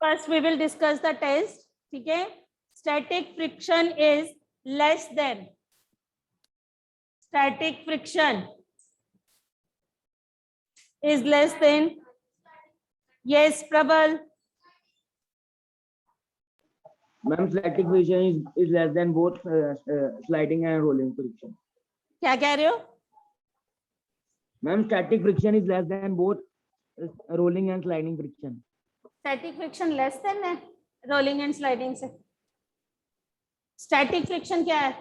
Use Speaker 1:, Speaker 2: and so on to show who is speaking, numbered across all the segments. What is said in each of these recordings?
Speaker 1: First we will discuss the test. ठीक है, static friction is less than, static friction is less than, yes Prabal,
Speaker 2: Ma'am, static friction is less than both sliding and rolling friction.
Speaker 1: क्या कह रहे हो?
Speaker 2: Ma'am, static friction is less than both rolling and sliding friction.
Speaker 1: Static friction less than है rolling and sliding से. Static friction क्या है?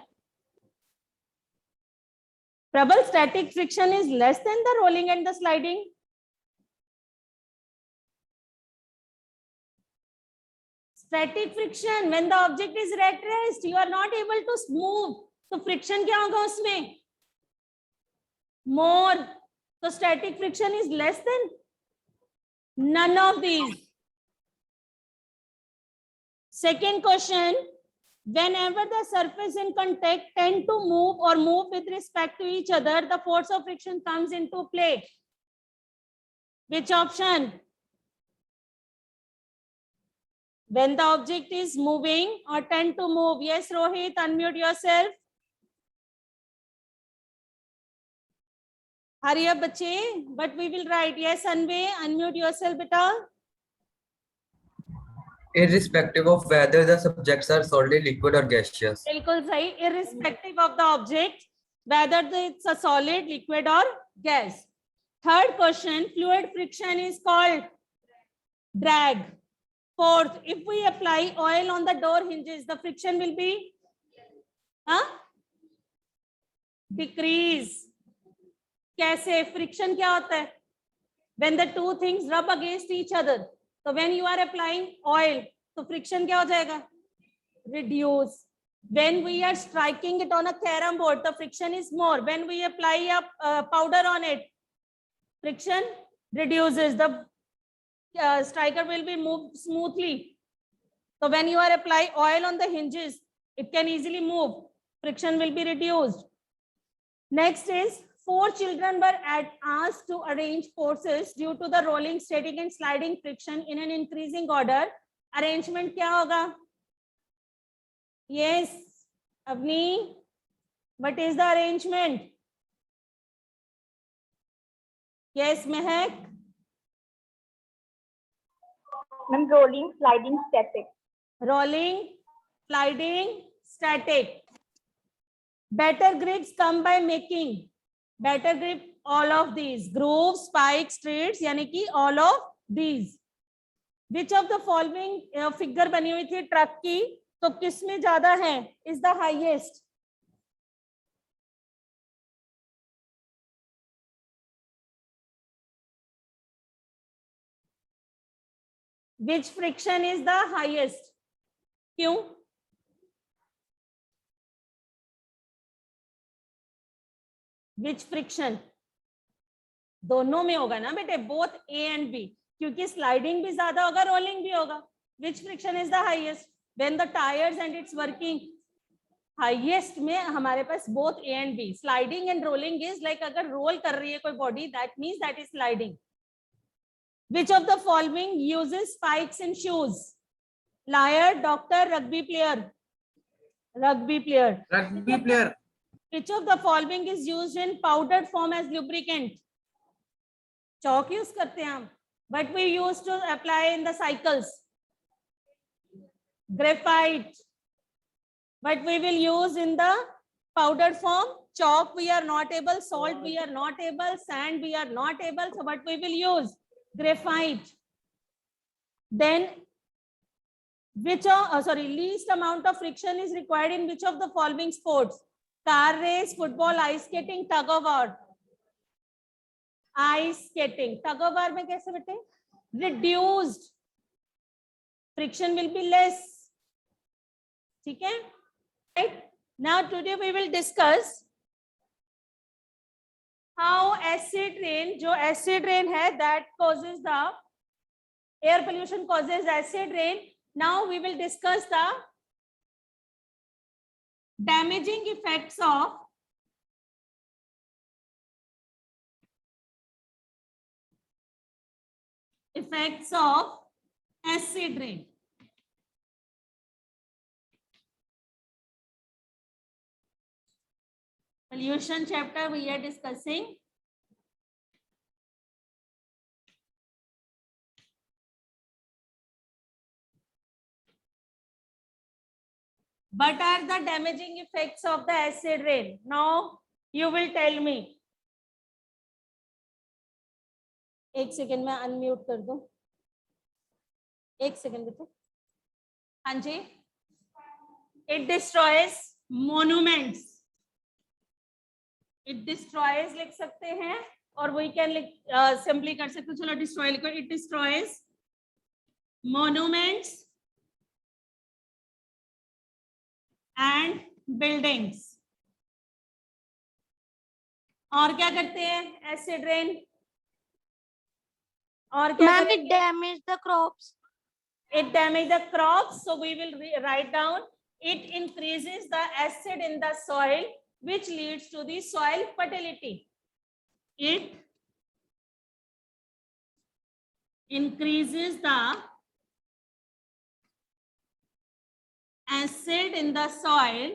Speaker 1: Prabal, static friction is less than the rolling and the sliding. Static friction, when the object is at rest, you are not able to move. तो friction क्या होगा उसमें? More. So static friction is less than none of these. Second question, whenever the surface in contact tend to move or move with respect to each other, the force of friction comes into play. Which option? When the object is moving or tend to move. Yes, Rohit, unmute yourself. Hurry up, bache, but we will write. Yes, Anvay, unmute yourself, beta.
Speaker 3: Irrespective of whether the subjects are solid, liquid or gaseous.
Speaker 1: बिल्कुल सही. Irrespective of the object, whether it's a solid, liquid or gas. Third question, fluid friction is called drag. Fourth, if we apply oil on the door hinges, the friction will be decrease. कैसे? Friction क्या होता है? When the two things rub against each other. So when you are applying oil, तो friction क्या हो जाएगा? Reduce. When we are striking it on a carom board, the friction is more. When we apply a powder on it, friction reduces. The striker will be moved smoothly. So when you are applying oil on the hinges, it can easily move. Friction will be reduced. Next is 4 children were asked to arrange forces due to the rolling, static and sliding friction in an increasing order. Arrangement क्या होगा? Yes, Avni, what is the arrangement? Yes, Mehak.
Speaker 4: Ma'am, rolling, sliding, static.
Speaker 1: Rolling, sliding, static. Better grips come by making. Better grip all of these. Grooves, spikes, streets, यानी कि all of these. Which of the following figure बनी हुई थी truck की, तो किसमें ज्यादा है? Is the highest. Which friction is the highest? क्यों? Which friction? दोनों में होगा ना बेटे, both A and B, क्योंकि sliding भी ज्यादा होगा, rolling भी होगा. Which friction is the highest? When the tires and it's working, highest में हमारे पास both A and B. Sliding and rolling is like अगर roll कर रही है कोई body, that means that is sliding. Which of the following uses spikes in shoes? Liar, doctor, rugby player. Rugby player.
Speaker 3: Rugby player.
Speaker 1: Which of the following is used in powdered form as lubricant? Chalk use करते हैं हम. But we used to apply in the cycles. Graphite. But we will use in the powdered form. Chalk we are not able. Salt we are not able. Sand we are not able. So what we will use? Graphite. Then which least amount of friction is required in which of the following sports? Car race, football, ice skating, tug of war. Ice skating. Tug of war में कैसे बेटे? Reduced. Friction will be less. ठीक है? Right? Now today we will discuss how acid rain, जो acid rain है, that causes the air pollution causes acid rain. Now we will discuss the damaging effects of acid rain. Pollution chapter we are discussing. What are the damaging effects of the acid rain? Now you will tell me. एक second में unmute कर दूं. एक second बेटा. हाँ जी. It destroys monuments. It destroys लिख सकते हैं और we can simply कर सकते. चलो destroy लिखो. It destroys monuments and buildings. और क्या करते हैं एसिड रेन? और क्या
Speaker 5: Ma'am,
Speaker 1: करेंगे?
Speaker 5: it damaged the crops.
Speaker 1: It damage the crops, so we will write down. It increases the acid in the soil, which leads to the soil fertility. It increases the acid in the soil,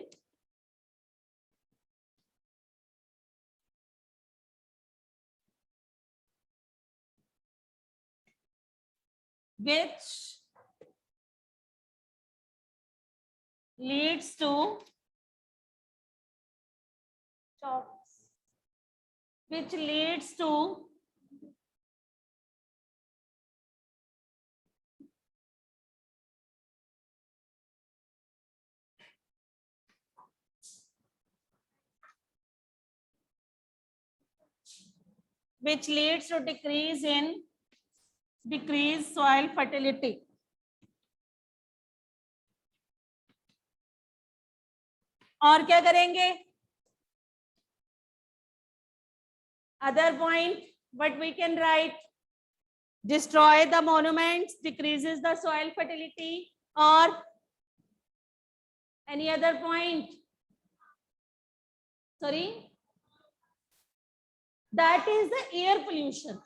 Speaker 1: which leads to decrease soil fertility. और क्या करेंगे? Other point, what we can write? Destroy the monuments, decreases the soil fertility, or any other point? Sorry? That is the air pollution.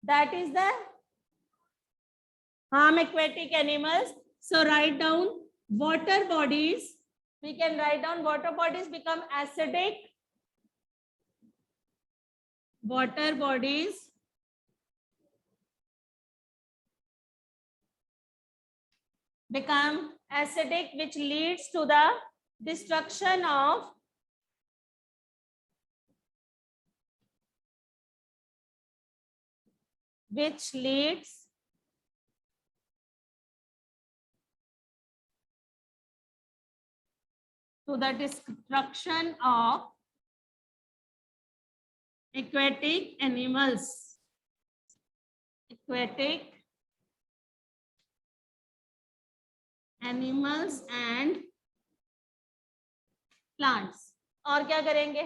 Speaker 1: That is the harm aquatic animals. So write down water bodies. We can write down water bodies become acidic. Water bodies become acidic, which leads to the destruction of aquatic animals. Aquatic animals and plants. और क्या करेंगे?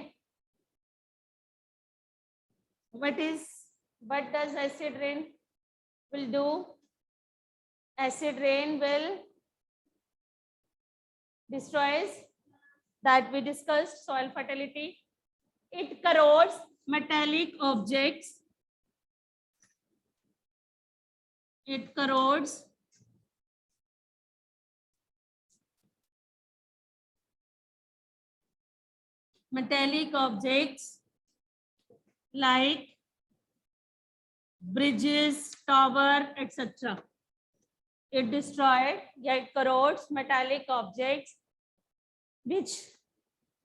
Speaker 1: What does acid rain will do? Acid rain will destroys that we discussed soil fertility. It corrodes metallic objects. It corrodes metallic objects like bridges, tower, etc. It destroyed, it corrodes metallic objects which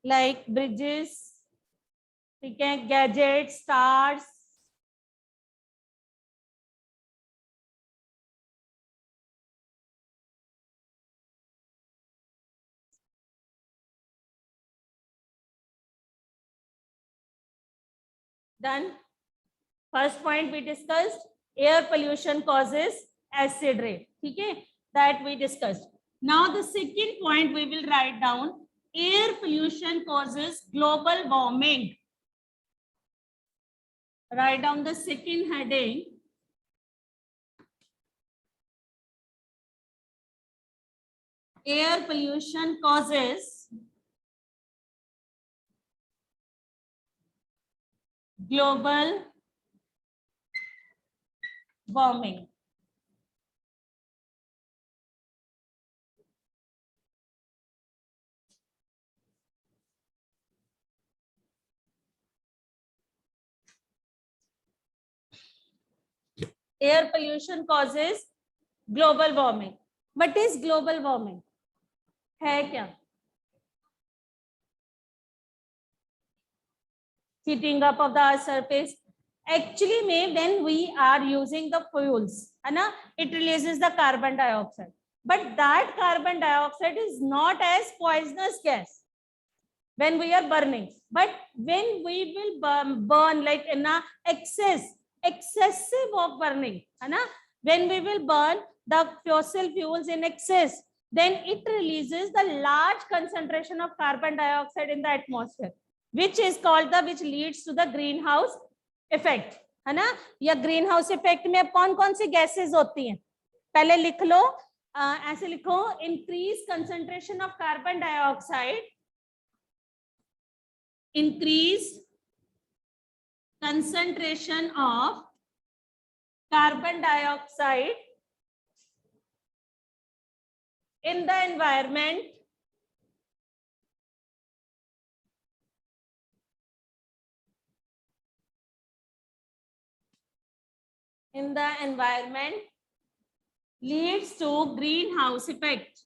Speaker 1: like bridges, gadgets, stars. Done. First point we discussed, air pollution causes acid rain. Okay, that we discussed. Now the second point we will write down, air pollution causes global warming. Write down the second heading. Air pollution causes global warming. Air pollution causes global warming. What is global warming? है क्या? heating up of the earth's surface. Actually में when we are using the fuels, है ना, it releases the carbon dioxide, but that carbon dioxide is not as poisonous gas when we are burning. But when we will burn like in a excessive of burning, है ना, when we will burn the fossil fuels in excess, then it releases the large concentration of carbon dioxide in the atmosphere, which is called the, which leads to the greenhouse effect, है ना. या green house effect में कौन कौन सी gases होती हैं? पहले लिख लो, ऐसे लिखो, increase concentration of carbon dioxide, increase concentration of carbon dioxide in the environment leads to greenhouse effect.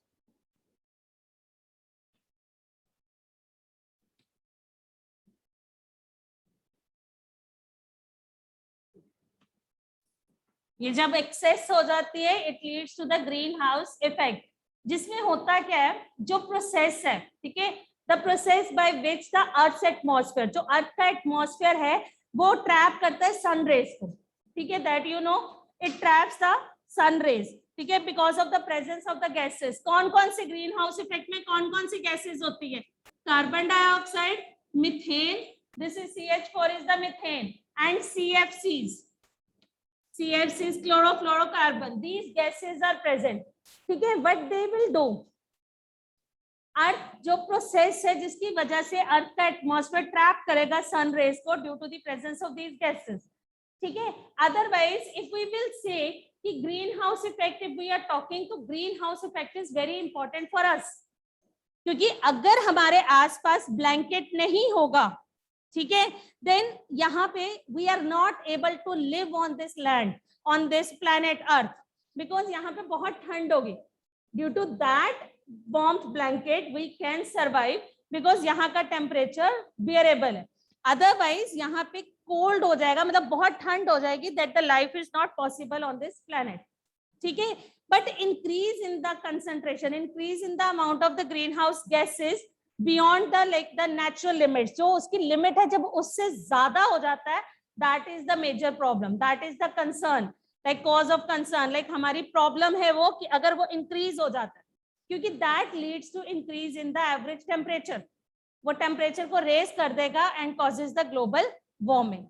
Speaker 1: ये जब एक्सेस हो जाती है, it leads to the green house effect, जिसमें होता क्या है, जो प्रोसेस है, ठीक है, the process by which the earth atmosphere, जो अर्थ का एटमॉस्फेयर है वो ट्रैप करता है सन रेज को, ठीक है, that you know, it traps the sun rays, ठीक है, because of the presence of the gases. कौन कौन से ग्रीन हाउस इफेक्ट में कौन कौन सी गैसेस होती है? Carbon dioxide, methane, this is CH4 is the methane, and CFCs, chlorofluorocarbon, these gases are present, ठीक है. What they will do, अर्थ जो प्रोसेस है जिसकी वजह से अर्थ का एटमॉस्फेयर ट्रैप करेगा सन रेज को due to the presence of these gases, ठीक है. Otherwise if we will say कि green house effect, if we are talking, तो green house effect is very important for us, क्योंकि अगर हमारे आसपास ब्लैंकेट नहीं होगा, ठीक है, देन यहाँ पे we are not able to live on this land, on this planet earth, because यहाँ पे बहुत ठंड होगी. Due to that warmth blanket we can survive, because यहाँ का टेम्परेचर बियरेबल है. अदरवाइज यहाँ पे कोल्ड हो जाएगा, मतलब बहुत ठंड हो जाएगी, that the life is not possible on this planet, ठीक है. But increase in the concentration, increase in the amount of the green house gases beyond the like the natural limit, जो उसकी लिमिट है, जब उससे ज्यादा हो जाता है, that is the major problem, that is the concern, like cause of concern, like हमारी प्रॉब्लम है वो कि अगर वो इंक्रीज हो जाता है, क्योंकि that leads to increase in the average temperature, वो टेम्परेचर को रेज कर देगा and causes the global warming,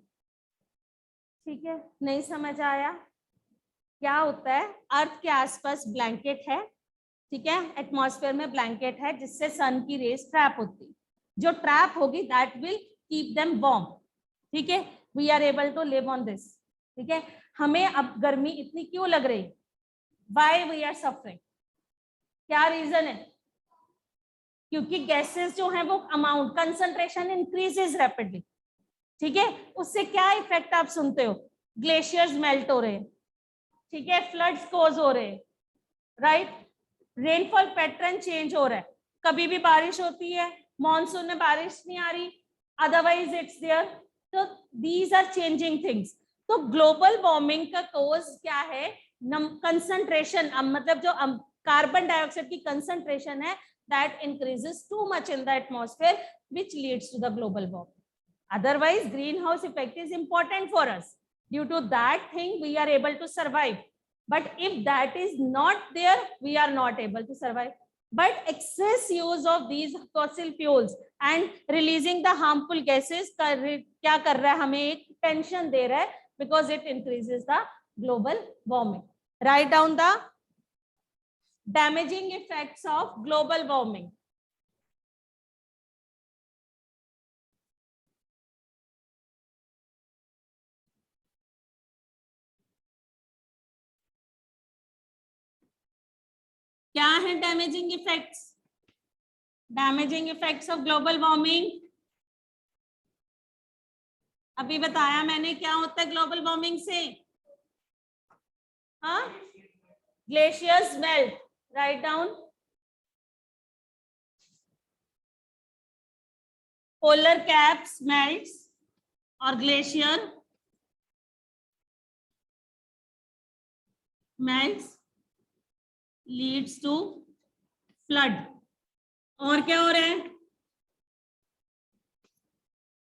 Speaker 1: ठीक है. नहीं समझ आया? क्या होता है, अर्थ के आसपास ब्लैंकेट है, ठीक है, एटमॉस्फेयर में ब्लैंकेट है जिससे सन की रेज ट्रैप होती है, जो ट्रैप होगी that will keep them warm, ठीक है. We are able to live on this, ठीक है. हमें अब गर्मी इतनी क्यों लग रही? Why we are suffering? क्या रीजन है? क्योंकि गैसेस जो हैं वो अमाउंट, कंसंट्रेशन इंक्रीजेस रैपिडली, ठीक है. उससे क्या इफेक्ट आप सुनते हो? ग्लेशियर्स मेल्ट हो रहे हैं, ठीक है, फ्लड्स कोज हो रहे हैं, राइट, रेनफॉल पैटर्न चेंज हो रहा है, कभी भी बारिश होती है, मॉनसून में बारिश नहीं आ रही, अदरवाइज इट्स देयर, तो दीज आर चेंजिंग थिंग्स. तो ग्लोबल वार्मिंग का कोज क्या है? कंसंट्रेशन, मतलब जो कार्बन डाइऑक्साइड की कंसंट्रेशन है, that increases too much in the atmosphere, which leads to the global warming. Otherwise greenhouse effect is important for us, due to that thing we are able to survive, but if that is not there, we are not able to survive. But excess use of these fossil fuels and releasing the harmful gases क्या कर रहा है? हमें एक tension दे रहा है, because it increases the global warming. Write down the damaging effects of global warming. क्या है damaging effects? Damaging effects of global warming अभी बताया मैंने, क्या होता है ग्लोबल वार्मिंग से? Huh? Glaciers melt. Write down. Polar caps melts or glacier melts leads to flood. और क्या हो रहा है?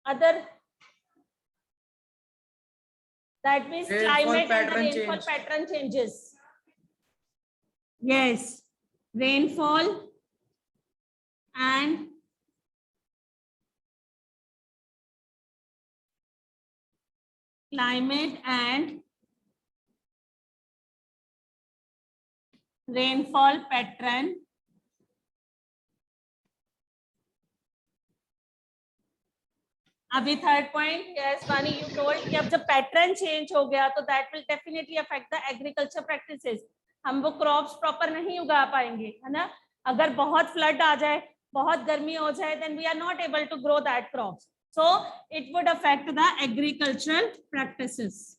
Speaker 1: Other, that means climate and the rainfall pattern changes. Yes, rainfall and climate and rainfall pattern अभी third point, yes वानी you told कि अब जब पैटर्न चेंज हो गया तो that will definitely affect the agriculture practices. हम वो क्रॉप्स प्रॉपर नहीं उगा पाएंगे, है ना. अगर बहुत फ्लड आ जाए, बहुत गर्मी हो जाए, then we are not able to grow that crops. So it would affect the agricultural practices.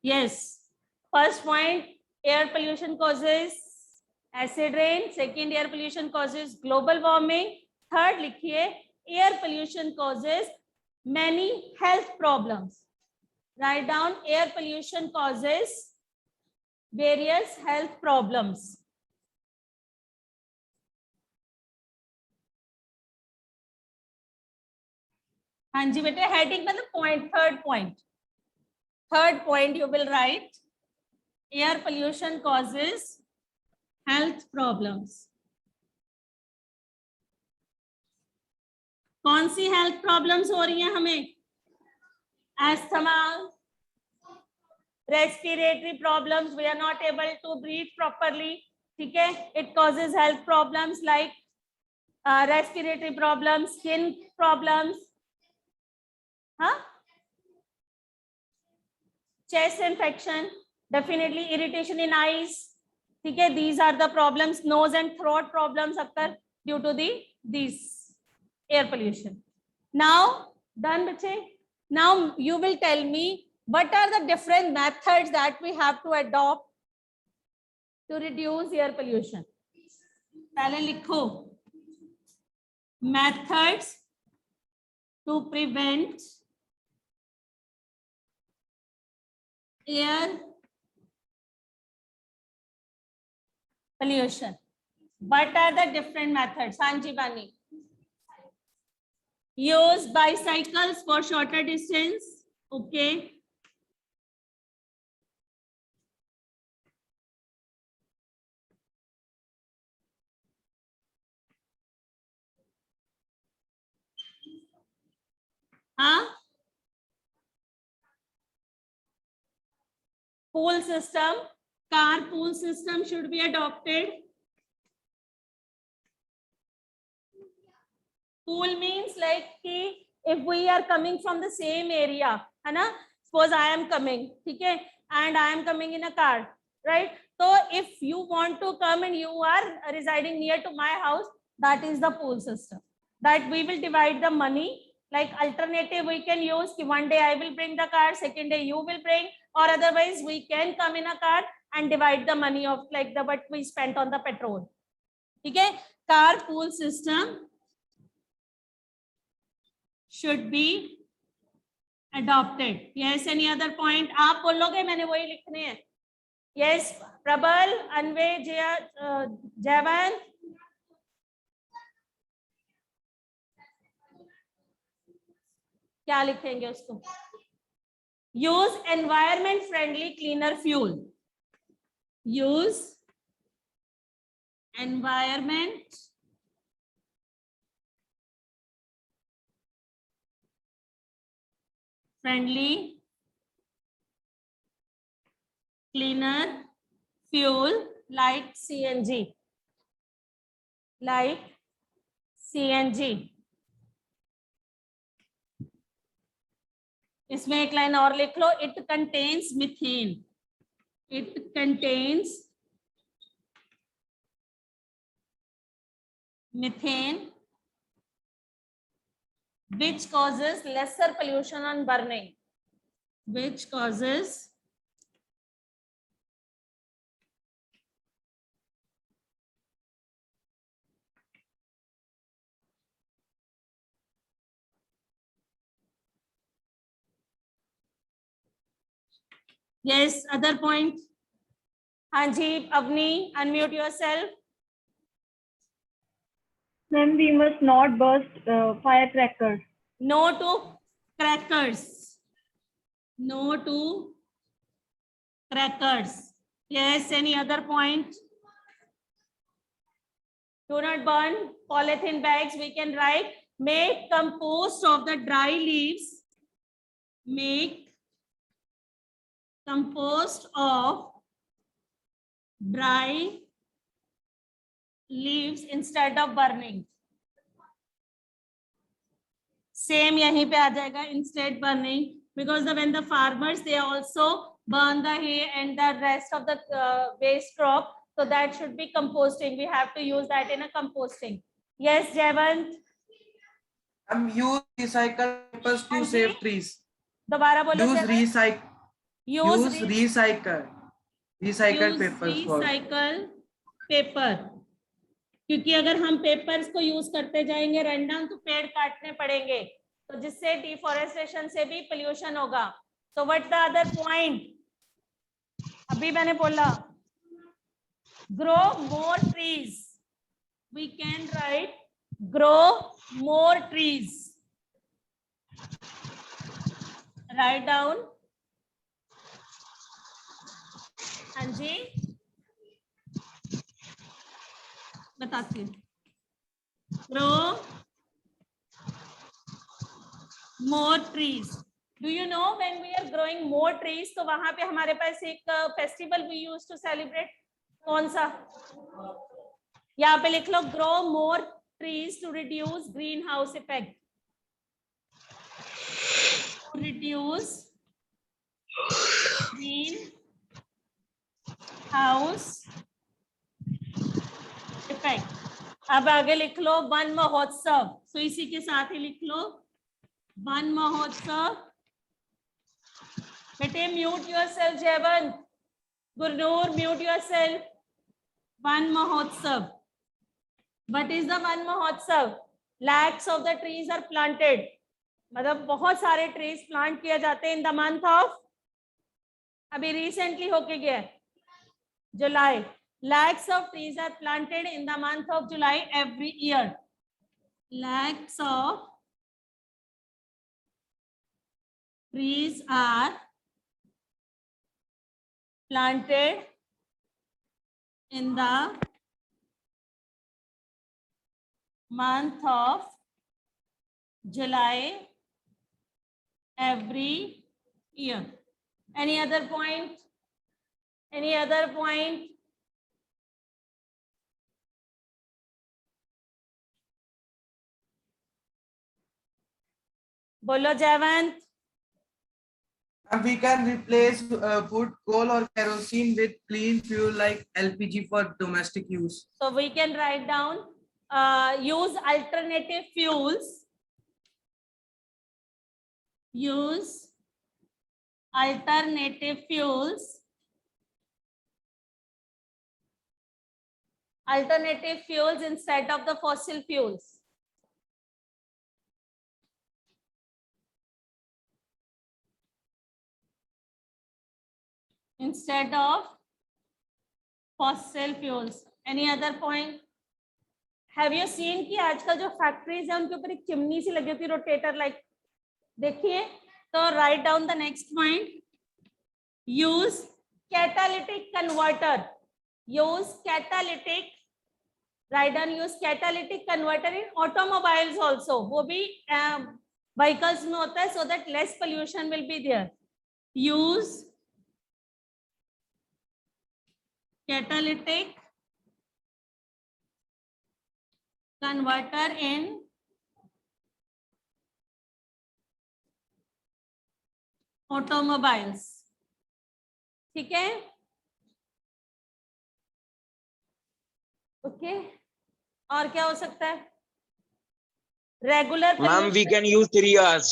Speaker 1: Yes, first point, air pollution causes acid rain. Second, air pollution causes global warming. Third, लिखिए, air pollution causes many health problems. Write down, air pollution causes various health problems. हाँ जी बेटे, heading मतलब point, third point. Third point you will write, air pollution causes health problems. कौन सी health problems हो रही हैं हमें? Asthma, respiratory problems, we are not able to breathe properly. ठीक है, it causes health problems like respiratory problems, skin problems, हाँ, chest infection, definitely irritation in eyes. ठीक है, these are the problems. Nose and throat problems occur due to these air pollution. Now done बच्चे. Now you will tell me what are the different methods that we have to adopt to reduce air pollution. पहले लिखो methods to prevent air pollution. What are the different methods? Sanji Bani. Use bicycles for shorter distance. Okay. Huh? Pool system, carpool system should be adopted. Pool means like if we are coming from the same area, है ना? Suppose I am coming, ठीक है, and I am coming in a car, right? So if you want to come and you are residing near to my house, that is the pool system. That we will divide the money. Like alternative, we can use कि one day I will bring the car, second day you will bring, or otherwise we can come in a car and divide the money of like the what we spent on the petrol. ठीक है, carpool system should be adopted. Yes, any other point? आप बोलोगे, मैंने वही लिखने हैं. Yes, प्रबल, अन्वय, जयवंत. क्या लिखेंगे उसको? Use environment friendly cleaner fuel. Use environment friendly cleaner fuel like CNG. Like CNG. इसमें एक लाइन और लिख लो, it contains methane, it contains methane which causes lesser pollution on burning, which causes yes, other point. हाँ जी, Avani, unmute yourself.
Speaker 4: Ma'am, we must not burst firecrackers.
Speaker 1: No to crackers, no to crackers. Yes, any other point? Do not burn polythene bags. We can write, make compost of the dry leaves, make compost of dry leaves instead of burning. Same यहीं पे आ जाएगा, instead burning, because when the farmers, they also burn the hay and the rest of the waste crop, so that should be composting. We have to use that in a composting. Yes, Jayant.
Speaker 5: Use recycle papers to save trees.
Speaker 1: दोबारा बोलो
Speaker 5: Use
Speaker 1: Jayant.
Speaker 5: recycle papers for.
Speaker 1: recycle paper. क्योंकि अगर हम papers को use करते जाएंगे random तो पेड़ काटने पड़ेंगे, तो जिससे डिफॉरेस्टेशन से भी पोल्यूशन होगा. तो व्हाट द अदर पॉइंट? अभी मैंने बोला grow more trees. We can right grow more trees. Write down. हाँ जी, बताती हूँ. Grow more trees. Do you know when we are growing more trees, तो वहां पे हमारे पास एक festival we used to celebrate. कौन सा? यहाँ पे लिख लो, grow more trees to reduce greenhouse effect. To reduce greenhouse effect. अब आगे लिख लो वन महोत्सव. तो इसी के साथ ही लिख लो वन महोत्सव. बेटे mute yourself. Jaywant, Gurnoor, mute yourself. Van Mahotsav. What is the Van Mahotsav? Lakhs of the trees are planted. मतलब बहुत सारे ट्रीज प्लांट किए जाते हैं इन द मंथ ऑफ, अभी रिसेंटली होके गया जुलाई. Lakhs of trees are planted in the month of July every year. Lakhs of trees are planted in the month of July every year. Any other point? Any other point? बोलो जयवंत.
Speaker 5: And we can replace wood, coal or kerosene with clean fuel like LPG for domestic use.
Speaker 1: So we can write down use alternative fuels. Use alternative fuels. Alternative fuels instead of the fossil fuels. Instead of fossil fuels. Any other point? Have you seen कि आजकल जो factories है उनके ऊपर एक chimney सी लगी होती है, रोटेटर लाइक. देखिए, तो right down the next point. Use catalytic converter. Use catalytic. Right down use catalytic converter in automobiles also. वो भी व्हीकल्स में होता है, so that less pollution will be there. Use catalytic converter in automobiles, ठीक है, okay. और क्या हो सकता है? Regular
Speaker 6: Ma'am, we can use 3 hours.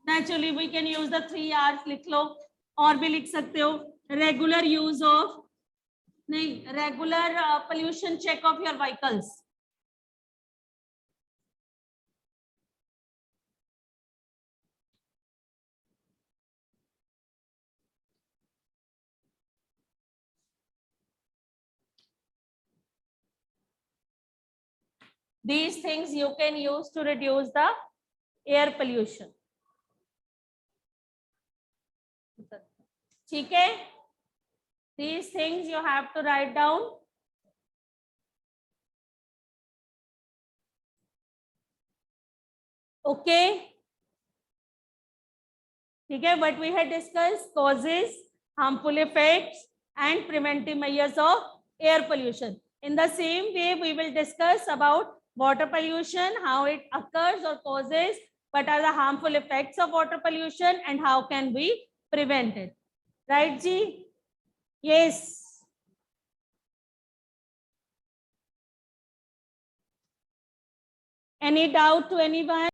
Speaker 1: Naturally we can use the 3 hours, लिख लो। और भी लिख सकते हो, रेगुलर यूज ऑफ, नहीं, regular pollution check of your vehicles. These things you can use to reduce the air pollution. ठीक है, these things you have to write down. Okay, ठीक है, what we had discussed, causes, harmful effects and preventive measures of air pollution. In the same way we will discuss about water pollution, how it occurs or causes, what are the harmful effects of water pollution and how can we prevent it. Right, Ji? Yes. Any doubt to anyone?